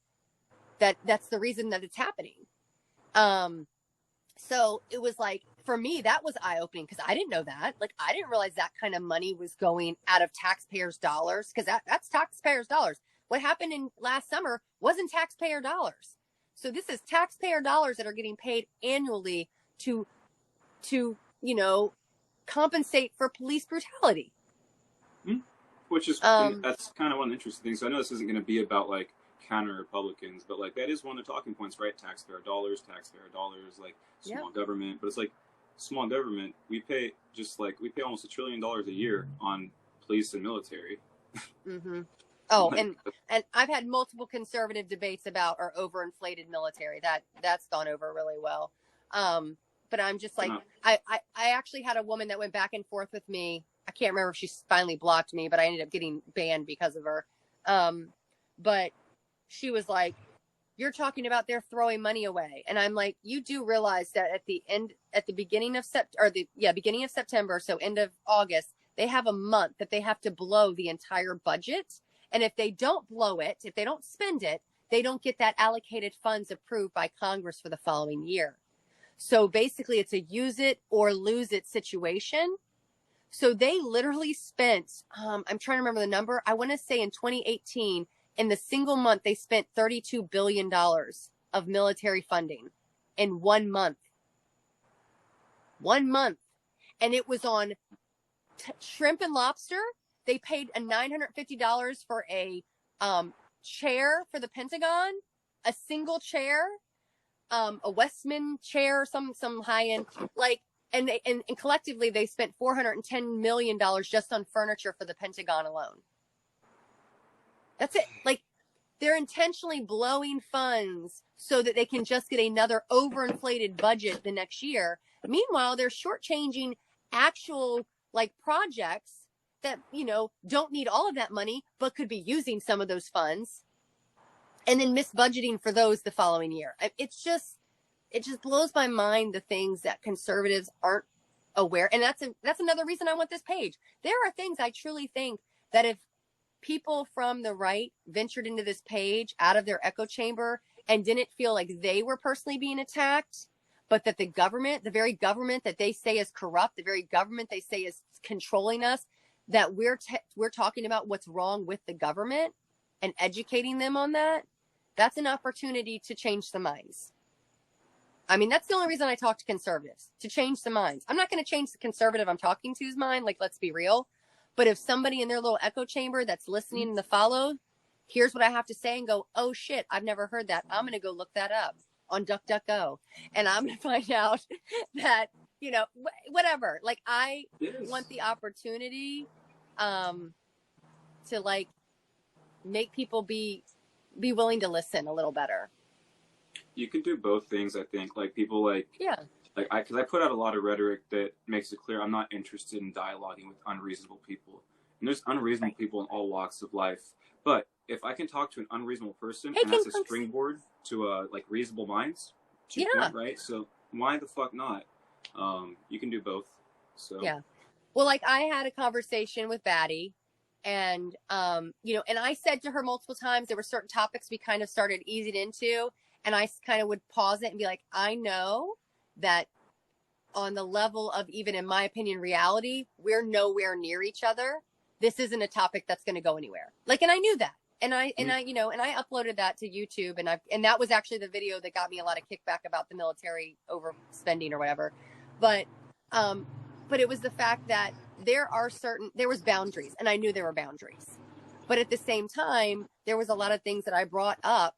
That's the reason that it's happening. So it was like, for me, that was eye-opening because I didn't know that. Like, I didn't realize that kind of money was going out of taxpayers' dollars, because that's taxpayers' dollars. What happened in last summer wasn't taxpayer dollars. So this is taxpayer dollars that are getting paid annually to compensate for police brutality. Which is, that's kind of one of the interesting things. So I know this isn't going to be about like counter Republicans, but like that is one of the talking points, right? Taxpayer dollars, like small government. But it's like small government, we pay almost $1 trillion a year on police and military. Mm-hmm. Oh, like, and I've had multiple conservative debates about our overinflated military. That's gone over really well. But I'm just like, I actually had a woman that went back and forth with me. I can't remember if she finally blocked me, but I ended up getting banned because of her. But she was like, you're talking about they're throwing money away. And I'm like, you do realize that at the beginning of September, so end of August, they have a month that they have to blow the entire budget. And if they don't blow it, if they don't spend it, they don't get that allocated funds approved by Congress for the following year. So basically it's a use it or lose it situation. So they literally spent, I'm trying to remember the number. I want to say in 2018, in the single month, they spent $32 billion of military funding in 1 month. 1 month. And it was on shrimp and lobster. They paid a $950 for a chair for the Pentagon, a single chair, a Westman chair, some high end, like, and collectively they spent $410 million just on furniture for the Pentagon alone. That's it. Like, they're intentionally blowing funds so that they can just get another overinflated budget the next year. Meanwhile, they're shortchanging actual like projects that, don't need all of that money, but could be using some of those funds, and then misbudgeting for those the following year. It just blows my mind, the things that conservatives aren't aware. And that's another reason I want this page. There are things I truly think that if people from the right ventured into this page out of their echo chamber and didn't feel like they were personally being attacked, but that the government, the very government that they say is corrupt, the very government they say is controlling us, that we're talking about what's wrong with the government and educating them on that, that's an opportunity to change some minds. I mean, that's the only reason I talk to conservatives, to change some minds. I'm not going to change the conservative I'm talking to's mind, like, let's be real. But if somebody in their little echo chamber that's listening and the follow here's what I have to say and go, oh shit, I've never heard that, I'm going to go look that up on DuckDuckGo. And I'm going to find out that, whatever. Like, I want the opportunity to like make people be willing to listen a little better. You can do both things, I think. Like, people because I put out a lot of rhetoric that makes it clear I'm not interested in dialoguing with unreasonable people. And there's unreasonable people in all walks of life. But if I can talk to an unreasonable person, and that's a springboard to reasonable minds, point, right? So why the fuck not? You can do both. So yeah. Well, like, I had a conversation with Batty, and and I said to her multiple times there were certain topics we kind of started easing into, and I kind of would pause it and be like, I know that on the level of, even in my opinion, reality, we're nowhere near each other. This isn't a topic that's going to go anywhere. Like, and I knew that. And I uploaded that to YouTube, and that was actually the video that got me a lot of kickback about the military overspending or whatever. But it was the fact that there was boundaries, and I knew there were boundaries. But at the same time, there was a lot of things that I brought up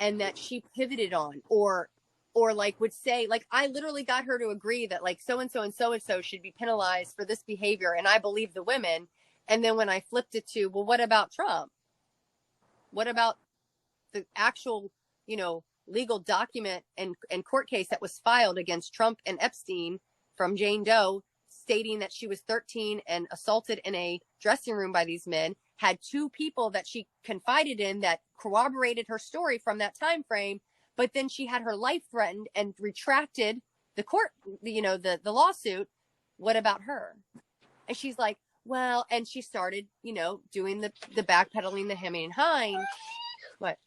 and that she pivoted on, or like would say, like, I literally got her to agree that like so-and-so and so-and-so should be penalized for this behavior. And I believe the women. And then when I flipped it to, well, what about Trump? What about the actual, legal document and court case that was filed against Trump and Epstein from Jane Doe, stating that she was 13 and assaulted in a dressing room by these men, had 2 people that she confided in that corroborated her story from that time frame, but then she had her life threatened and retracted the court, the lawsuit what about her? And she's like, well, and she started, you know, doing the backpedaling, the hemming and hawing. What?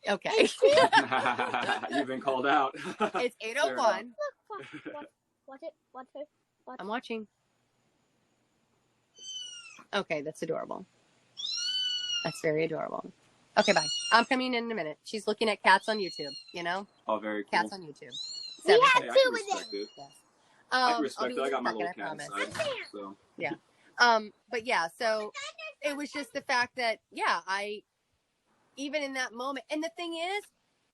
Okay, it's 8:01. You've been called out. It's 8:01. Look, watch it. I'm watching. Okay, that's adorable. That's very adorable. Okay, bye. I'm coming in a minute. She's looking at cats on YouTube, you know? Oh, very cool. Cats on YouTube. We Seven. had Hey, I two can with respect them. it. Yes. I can respect I'll it. I got my be little second, I cat promise. inside. So. Yeah. But yeah, so it was just the fact that, yeah, even in that moment, and the thing is,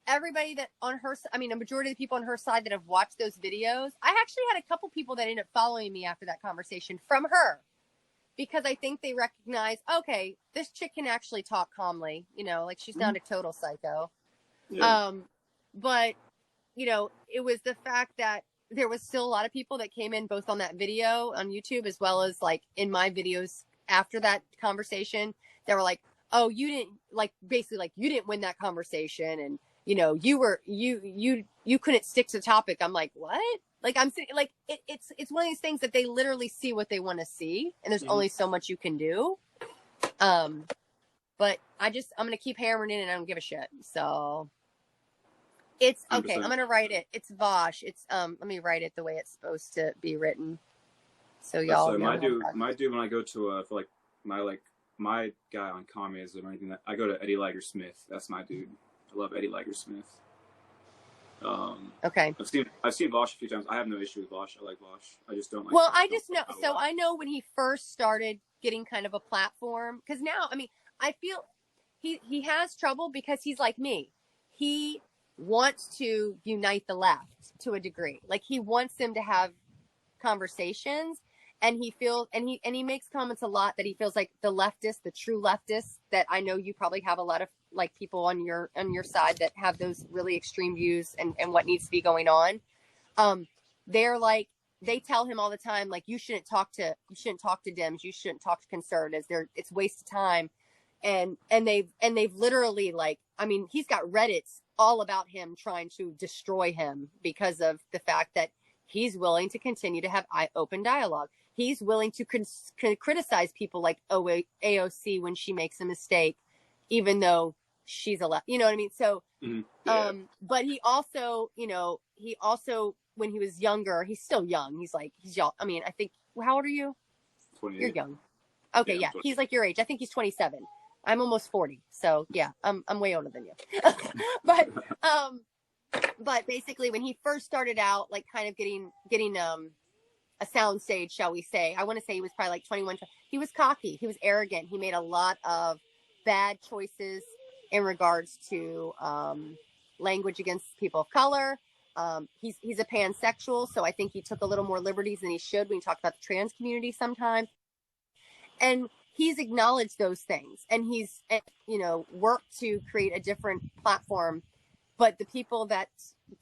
everybody that on her, I mean, a majority of the people on her side that have watched those videos, I actually had a couple people that ended up following me after that conversation from her, because I think they recognize, okay, this chick can actually talk calmly, you know, like she's not a total psycho. Yeah. But, you know, it was the fact that there was still a lot of people that came in both on that video on YouTube as well as like in my videos after that conversation that were like, oh, you didn't, like, basically like you didn't win that conversation, and you know, you couldn't stick to the topic. I'm like, what? Like, I'm sitting, like, it's one of these things that they literally see what they want to see, and there's only so much you can do. But I'm going to keep hammering in, and I don't give a shit. So it's okay. 100%. I'm going to write it. It's Vosh. It's, let me write it the way it's supposed to be written. So y'all So know. my dude, when I go to, for like my guy on communism or anything, that I go to Eddie Liger Smith. That's my dude. I love Eddie Liger Smith. Okay. I've seen Vosh a few times. I have no issue with Vosh. I like Vosh. I just don't like. Well, I just know. So I know when he first started getting kind of a platform, because now, I mean, I feel he has trouble because he's like me. He wants to unite the left to a degree. Like, he wants them to have conversations, and he feels, and he makes comments a lot that he feels like the leftists, the true leftists, that I know you probably have a lot of like people on your side that have those really extreme views and what needs to be going on. They're like, they tell him all the time, like, you shouldn't talk to Dems, you shouldn't talk to conservatives. It's a waste of time. And they've literally, like, I mean, he's got Reddits all about him trying to destroy him because of the fact that he's willing to continue to have open dialogue. He's willing to criticize people like AOC when she makes a mistake, even though she's a left, you know what I mean? So, but he also, when he was younger, he's still young. He's young. I mean, I think, how old are you? 28. You're young. Okay. Yeah. He's like your age. I think he's 27. I'm almost 40. So yeah, I'm way older than you. But basically when he first started out, like kind of getting a sound stage, shall we say, I want to say he was probably like 21. He was cocky. He was arrogant. He made a lot of bad choices in regards to language against people of color. He's a pansexual, so I think he took a little more liberties than he should when he talked about the trans community sometimes. And he's acknowledged those things, and he's, worked to create a different platform. But the people that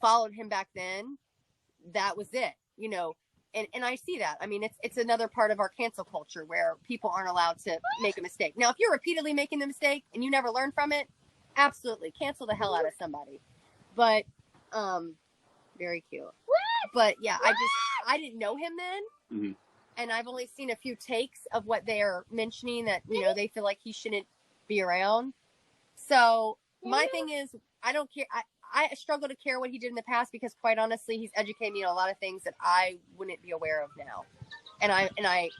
followed him back then, that was it, and I see that. I mean, it's another part of our cancel culture where people aren't allowed to make a mistake. Now, if you're repeatedly making the mistake and you never learn from it, absolutely cancel the hell out of somebody. But very cute. But yeah, I didn't know him then. Mm-hmm. And I've only seen a few takes of what they're mentioning that, they feel like he shouldn't be around. So my thing is, I don't care. I struggle to care what he did in the past because, quite honestly, he's educated me on a lot of things that I wouldn't be aware of now. And I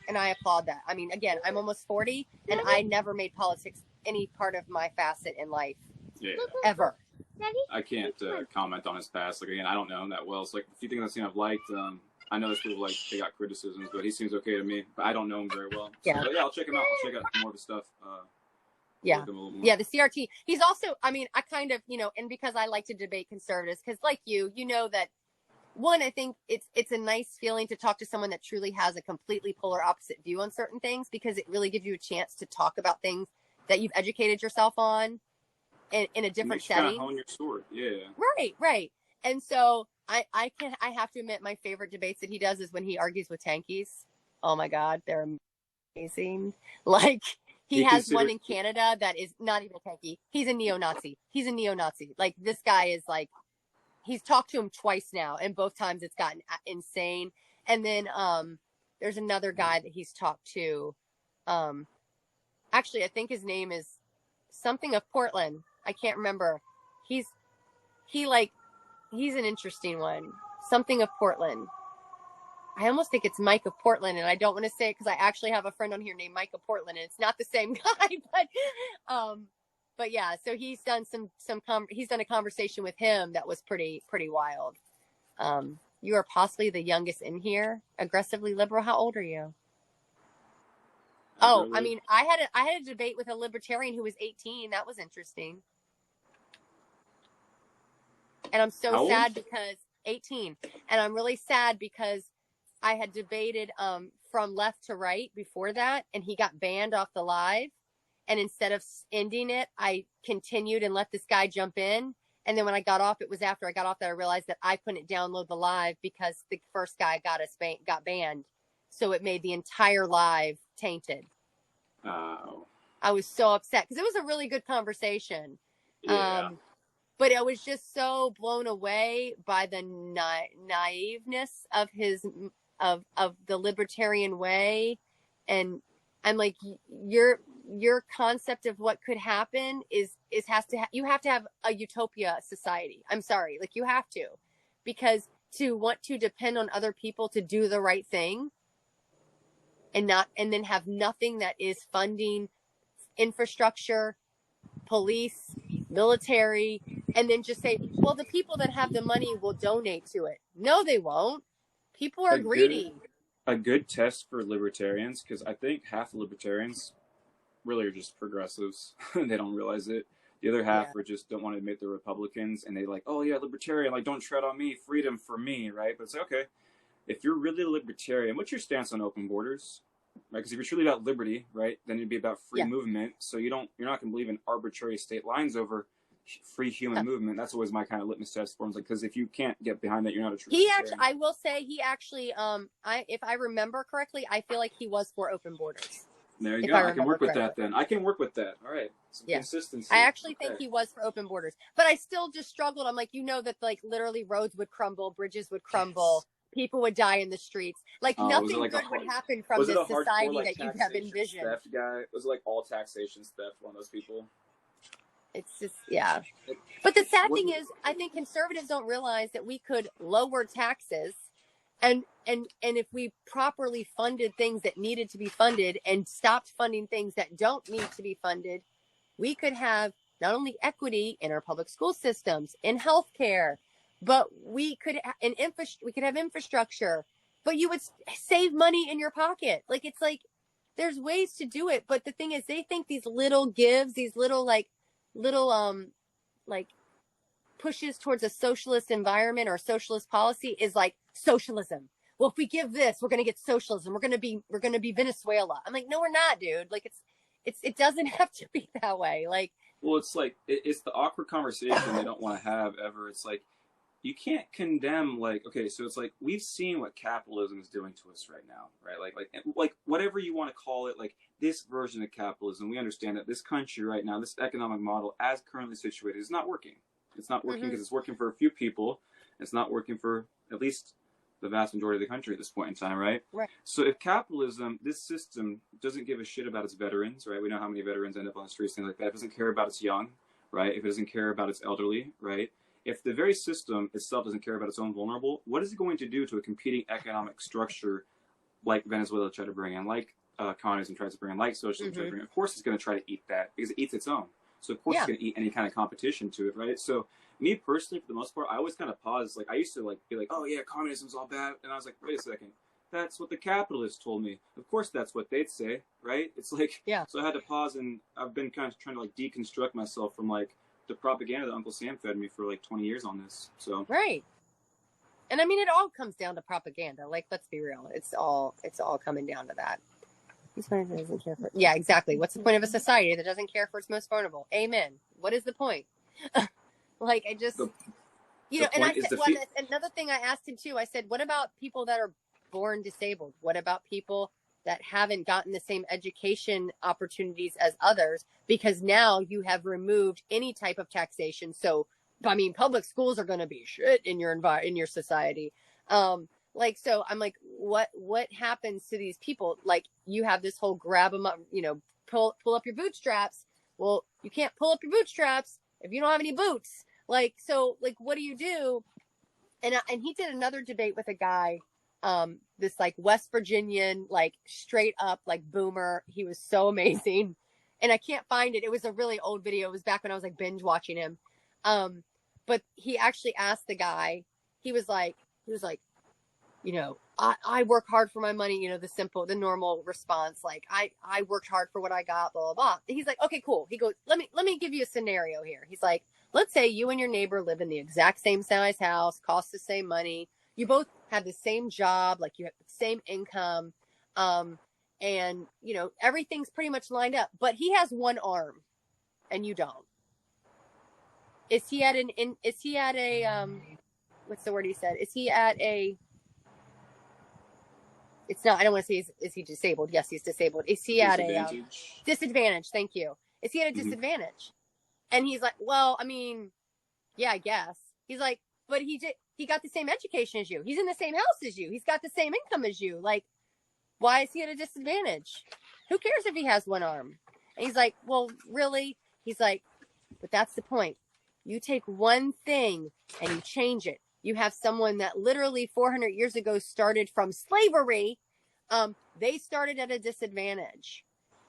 applaud that. I mean, again, I'm almost 40 and I never made politics any part of my facet in life. Yeah. Ever. I can't comment on his past. Like, again, I don't know him that well. So, like, a few things I've seen I've liked. I know there's people, like, they got criticisms, but he seems okay to me. But I don't know him very well. So, Yeah. but yeah, I'll check him out. I'll check out more of his stuff. Yeah. The CRT. He's also, I mean, I kind of, and because I like to debate conservatives, because like you know that, one, I think it's a nice feeling to talk to someone that truly has a completely polar opposite view on certain things, because it really gives you a chance to talk about things that you've educated yourself on in a different setting. Kind of hone your sword. Yeah. Right. And so I have to admit, my favorite debates that he does is when he argues with tankies. Oh my God, they're amazing. Like, he has one in Canada that is not even tanky. He's a neo-Nazi. Like, this guy is like, he's talked to him twice now, and both times it's gotten insane. And then there's another guy that he's talked to. Actually, I think his name is something of Portland. I can't remember. He's an interesting one. Something of Portland. I almost think it's Mike of Portland, and I don't want to say it because I actually have a friend on here named Mike of Portland, and it's not the same guy. But yeah, so he's done he's done a conversation with him that was pretty wild. You are possibly the youngest in here. Aggressively liberal. How old are you? Oh, I mean, I had a debate with a libertarian who was 18. That was interesting. And I'm so sad because 18, and I'm really sad because I had debated from left to right before that, and he got banned off the live. And instead of ending it, I continued and let this guy jump in. And then when I got off, it was after I got off that I realized that I couldn't download the live because the first guy got banned. So it made the entire live tainted. Oh. I was so upset because it was a really good conversation. Yeah. But I was just so blown away by the naiveness of of the libertarian way. And I'm like, your concept of what could happen you have to have a utopia society. I'm sorry. Like, you have to, because to want to depend on other people to do the right thing and then have nothing that is funding infrastructure, police, military, and then just say, well, the people that have the money will donate to it. No, they won't. People are greedy. A good test for libertarians, because I think half the libertarians really are just progressives. They don't realize it. The other half are just don't want to admit they're Republicans, and they like, oh yeah, libertarian, like, don't tread on me, freedom for me, right? But it's like, okay, if you're really a libertarian, what's your stance on open borders? Right? Because if you're truly about liberty, right, then it'd be about free movement. So you're not going to believe in arbitrary state lines over free human movement. That's always my kind of litmus test for him. Like, because if you can't get behind that, you're not a true libertarian. I will say he actually, if I remember correctly, I feel like he was for open borders. There you go. I can work with that then. I can work with that. All right. Some consistency. I actually think he was for open borders, but I still just struggled. I'm like, that like literally roads would crumble, bridges would crumble, people would die in the streets. Like nothing good would happen from this society that you have envisioned. Theft guy? Was it like all taxation theft? One of those people? It's just, yeah. But the sad thing is, I think conservatives don't realize that we could lower taxes. And if we properly funded things that needed to be funded and stopped funding things that don't need to be funded, we could have not only equity in our public school systems, in healthcare, but we could have infrastructure, but you would save money in your pocket. Like, it's like, there's ways to do it. But the thing is, they think these little gives, these little pushes towards a socialist environment or socialist policy is like socialism. Well, if we give this, we're going to get socialism. We're going to be Venezuela. I'm like, no, we're not, dude. Like, it doesn't have to be that way. Like, well, it's like, it's the awkward conversation they don't want to have ever. It's like, you can't condemn, like, okay, so it's like, we've seen what capitalism is doing to us right now, right? Like whatever you want to call it, like this version of capitalism, we understand that this country right now, this economic model as currently situated is not working. It's not working because it's working for a few people. It's not working for at least the vast majority of the country at this point in time, right? Right. So if capitalism, this system doesn't give a shit about its veterans, right? We know how many veterans end up on the streets, things like that. If it doesn't care about its young, right? If it doesn't care about its elderly, right? If the very system itself doesn't care about its own vulnerable, what is it going to do to a competing economic structure like Venezuela tried to bring in, like communism tries to bring in, like socialism tried to bring in? Of course it's going to try to eat that because it eats its own. So of course it's going to eat any kind of competition to it, right? So me personally, for the most part, I always kind of pause. Like, I used to be like, oh yeah, communism's all bad. And I was like, wait a second. That's what the capitalists told me. Of course that's what they'd say, right? It's like, so I had to pause, and I've been kind of trying to like deconstruct myself from like the propaganda that Uncle Sam fed me for like 20 years on this. So right. And I mean, it all comes down to propaganda. Like, let's be real. It's all coming down to that. Doesn't care for. Yeah, exactly. What's the point of a society that doesn't care for its most vulnerable? Amen. What is the point? Like, I just, and I said, another thing I asked him too, I said, what about people that are born disabled? What about people that haven't gotten the same education opportunities as others? Because now you have removed any type of taxation. So I mean, public schools are going to be shit in your society. Like, so I'm like, what happens to these people? Like, you have this whole grab them up, pull up your bootstraps. Well, you can't pull up your bootstraps if you don't have any boots. Like, so like, what do you do? And he did another debate with a guy, this like West Virginian, like straight up like boomer. He was so amazing. And I can't find it. It was a really old video. It was back when I was like binge watching him. But he actually asked the guy, he was like, I work hard for my money, the normal response. Like I worked hard for what I got, blah, blah, blah. He's like, okay, cool. He goes, let me give you a scenario here. He's like, let's say you and your neighbor live in the exact same size house, cost the same money. You both have the same job, like you have the same income. And everything's pretty much lined up, but he has one arm and you don't. Is he at a, what's the word he said? Is he at a, it's not, I don't want to say, is he disabled? Yes, he's disabled. Is he at a disadvantage? Thank you. Is he at a disadvantage? And he's like, well, I mean, yeah, I guess. He's like, but he got the same education as you. He's in the same house as you. He's got the same income as you. Like, why is he at a disadvantage? Who cares if he has one arm? And he's like, well, really? He's like, but that's the point. You take one thing and you change it. You have someone that literally 400 years ago started from slavery. They started at a disadvantage.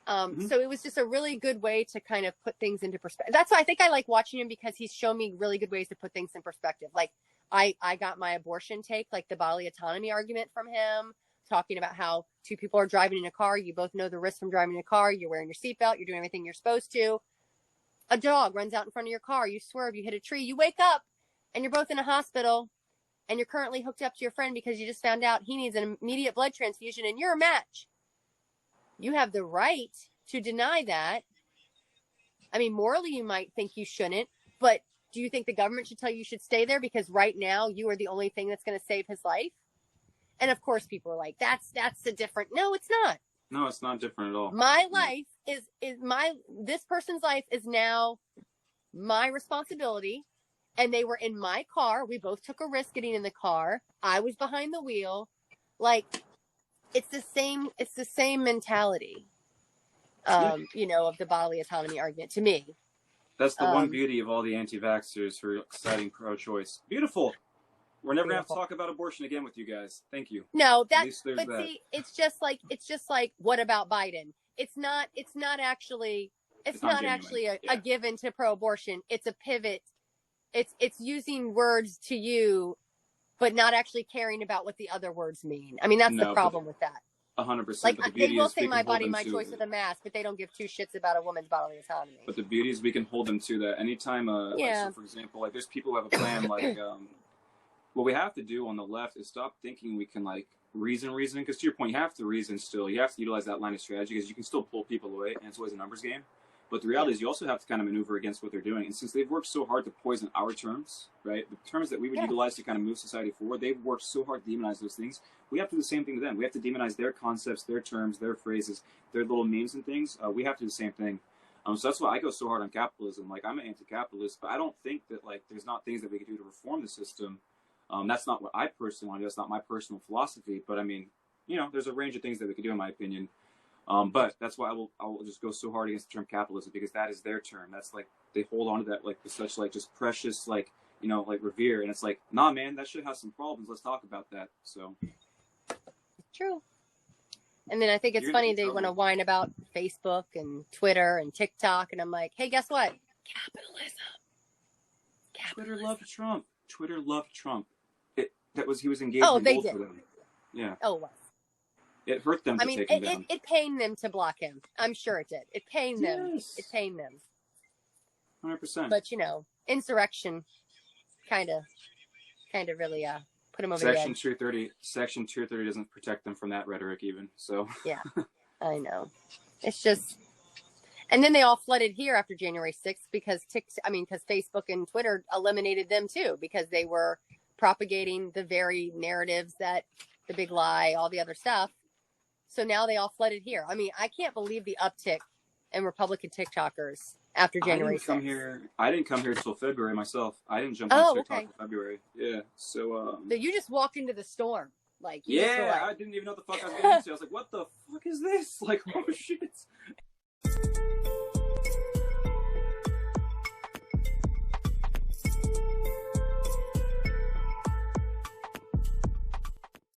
So it was just a really good way to kind of put things into perspective. That's why I think I like watching him, because he's shown me really good ways to put things in perspective. Like I got my abortion take, like the bodily autonomy argument from him, talking about how two people are driving in a car. You both know the risk from driving in a car. You're wearing your seatbelt. You're doing everything you're supposed to. A dog runs out in front of your car. You swerve, you hit a tree, you wake up and you're both in a hospital and you're currently hooked up to your friend because you just found out he needs an immediate blood transfusion and you're a match. You have the right to deny that. I mean, morally, you might think you shouldn't, but do you think the government should tell you should stay there because right now you are the only thing that's going to save his life? And of course, people are like, that's a different. No, it's not. No, it's not different at all. My life this person's life is now my responsibility. And they were in my car. We both took a risk getting in the car. I was behind the wheel. Like, it's the same mentality, of the bodily autonomy argument to me. That's the one beauty of all the anti-vaxxers who are citing pro-choice. Beautiful. We're never going to have to talk about abortion again with you guys. Thank you. No, see, it's just like, what about Biden? It's not actually a given to pro-abortion. It's a pivot. It's using words to you, but not actually caring about what the other words mean. I mean, that's the problem with that. 100%. Like, they will say my body, my choice with a mask, but they don't give two shits about a woman's bodily autonomy. But the beauty is we can hold them to that. Anytime, so for example, like there's people who have a plan, like, what we have to do on the left is stop thinking we can, like, reason, because to your point, you have to reason still. You have to utilize that line of strategy because you can still pull people away, and it's always a numbers game. But the reality is you also have to kind of maneuver against what they're doing. And since they've worked so hard to poison our terms, right, the terms that we would utilize to kind of move society forward, they've worked so hard to demonize those things. We have to do the same thing to them. We have to demonize their concepts, their terms, their phrases, their little memes and things. We have to do the same thing. So that's why I go so hard on capitalism. Like, I'm an anti-capitalist, but I don't think that, like, there's not things that we could do to reform the system. That's not what I personally want to do. That's not my personal philosophy. But, I mean, there's a range of things that we could do, in my opinion. But that's why I will just go so hard against the term capitalism, because that is their term. That's like, they hold on to that like with such like just precious, like, like revere. And it's like, nah, man, that shit has some problems. Let's talk about that. So. True. And then I think it's funny they want to whine about Facebook and Twitter and TikTok. And I'm like, hey, guess what? Capitalism. Twitter loved Trump. He was engaged in they both did. of them. Yeah. Oh, it was. It hurt them to take him down. It pained them to block him. I'm sure it did. It pained them. Yes. It pained them. 100%. But, insurrection kind of really put him over the edge. Section 230 doesn't protect them from that rhetoric even. So. Yeah, I know. It's just. And then they all flooded here after January 6th because Facebook and Twitter eliminated them too, because they were propagating the very narratives that the big lie, all the other stuff. So now they all flooded here. I mean, I can't believe the uptick in Republican TikTokers after January 6th? I didn't come here till February myself. I didn't jump on TikTok okay. till February. Yeah. So So you just walked into the storm. Like, I didn't even know what the fuck I was getting into. I was like, what the fuck is this? Like, oh shit.